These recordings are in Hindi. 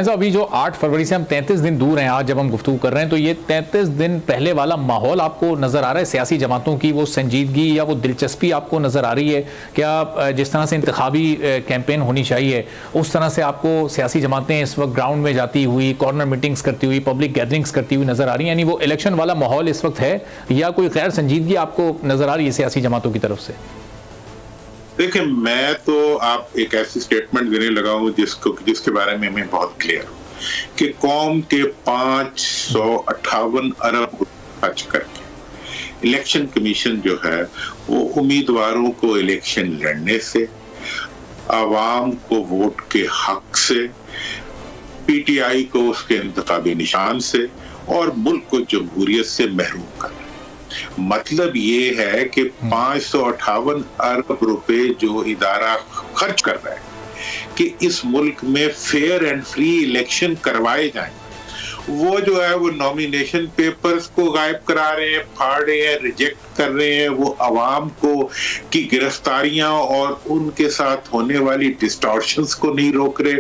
अभी जो 8 फरवरी से हम 33 दिन दूर हैं, आज जब हम गुफ्तगू कर रहे हैं, तो ये 33 दिन पहले वाला माहौल आपको नज़र आ रहा है? सियासी जमातों की वो संजीदगी या वो दिलचस्पी आपको नज़र आ रही है? क्या जिस तरह से इंतखाबी कैंपेन होनी चाहिए उस तरह से आपको सियासी जमातें इस वक्त ग्राउंड में जाती हुई, कॉर्नर मीटिंग्स करती हुई, पब्लिक गैदरिंग्स करती हुई नज़र आ रही हैं? यानी वो इलेक्शन वाला माहौल इस वक्त है या कोई गैर संजीदगी आपको नज़र आ रही है सियासी जमातों की तरफ से? देखिए, मैं तो आप एक ऐसी स्टेटमेंट देने लगा हूं जिसके बारे में मैं बहुत क्लियर हूं कि कौम के 558 अरब खर्च करके इलेक्शन कमीशन जो है वो उम्मीदवारों को इलेक्शन लड़ने से, आवाम को वोट के हक से, पीटीआई को उसके इंतखाबी निशान से और मुल्क को जमहूरियत से महरूम कर। मतलब ये है कि 558 अरब रुपए जो इदारा खर्च कर रहा है कि इस मुल्क में फेयर एंड फ्री इलेक्शन करवाए जाएं, वो जो है वो नॉमिनेशन पेपर्स को गायब करा रहे हैं, फाड़ रहे हैं, रिजेक्ट कर रहे हैं, वो अवाम को की गिरफ्तारियां और उनके साथ होने वाली डिस्टॉर्शंस को नहीं रोक रहे।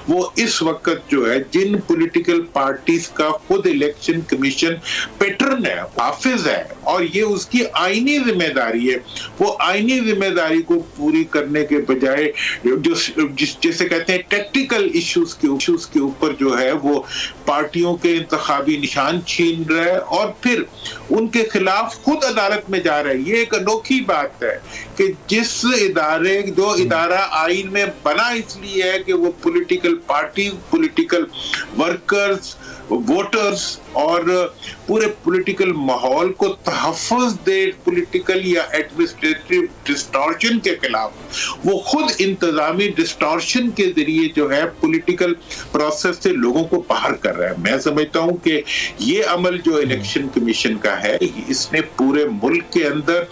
वो इस वक्त जो है जिन पॉलिटिकल पार्टीज का खुद इलेक्शन कमीशन पैटर्न है, हाफिज है और ये उसकी आईनी जिम्मेदारी है, वो आईनी जिम्मेदारी को पूरी करने के बजाय जैसे कहते हैं टेक्निकल इश्यूज के ऊपर जो है वो पार्टियों के इंतखाबी निशान छीन रहा है और फिर उनके खिलाफ खुद अदालत में जा रहा है। ये एक अनोखी बात है कि जो इदारा आइन में बना इसलिए है कि वो political party, political workers, voters और पूरे पॉलिटिकल माहौल को तहफ़्फ़ुज़ दे पॉलिटिकल या एडमिनिस्ट्रेटिव डिस्टॉर्शन के खिलाफ, वो खुद इंतजामी डिस्टॉर्शन के जरिए जो है पॉलिटिकल प्रोसेस से लोगों को बाहर कर रहा है। मैं समझता हूं कि ये अमल जो इलेक्शन कमीशन का है, इसने पूरे मुल्क के अंदर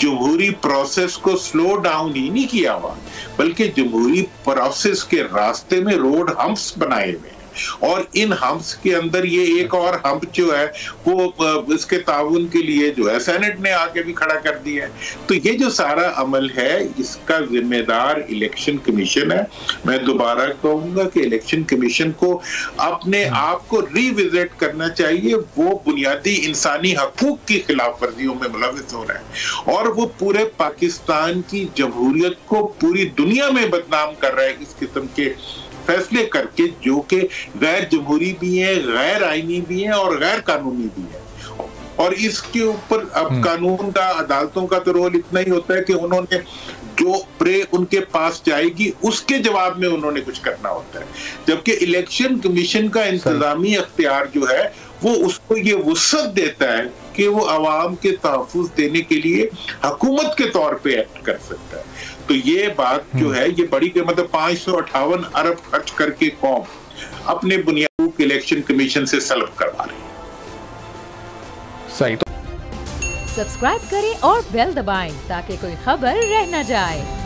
जमहूरी प्रोसेस को स्लो डाउन ही नहीं किया हुआ, बल्कि जमहूरी प्रोसेस के रास्ते में रोड हम्प्स बनाए हुए हैं और इन हम्प्स के अंदर ये एक और हम्प जो है वो इसके ताउन के लिए जो है सेनेट ने आके भी खड़ा कर दिया है। तो ये जो सारा अमल है इसका जिम्मेदार इलेक्शन कमीशन है। मैं दोबारा कहूंगा कि इलेक्शन कमीशन को अपने आप को रिविजिट करना चाहिए। वो बुनियादी इंसानी हकूक की खिलाफ वर्जियों में मुलविस हो रहा है और वो पूरे पाकिस्तान की जमहूरियत को पूरी दुनिया में बदनाम कर रहा है इस किस्म के फैसले करके, जो कि गैर जमहूरी भी है, गैर आईनी भी है और गैर कानूनी भी है। और इसके ऊपर अब कानून का, अदालतों का तो रोल इतना ही होता है कि उन्होंने जो प्रे उनके पास जाएगी उसके जवाब में उन्होंने कुछ करना होता है, जबकि इलेक्शन कमीशन का इंतजामी अख्तियार जो है वो उसको ये वुसअत देता है कि वो अवाम के तहफ़्फ़ुज़ देने के लिए हुकूमत के तौर पे एक्ट कर सकता है। तो ये बात जो है ये बड़ी मतलब 558 अरब खर्च करके कौम अपने बुनियादी इलेक्शन कमीशन से सल्ब करवा रही है। सही। तो सब्सक्राइब करें और बेल दबाएं ताकि कोई खबर रह न जाए।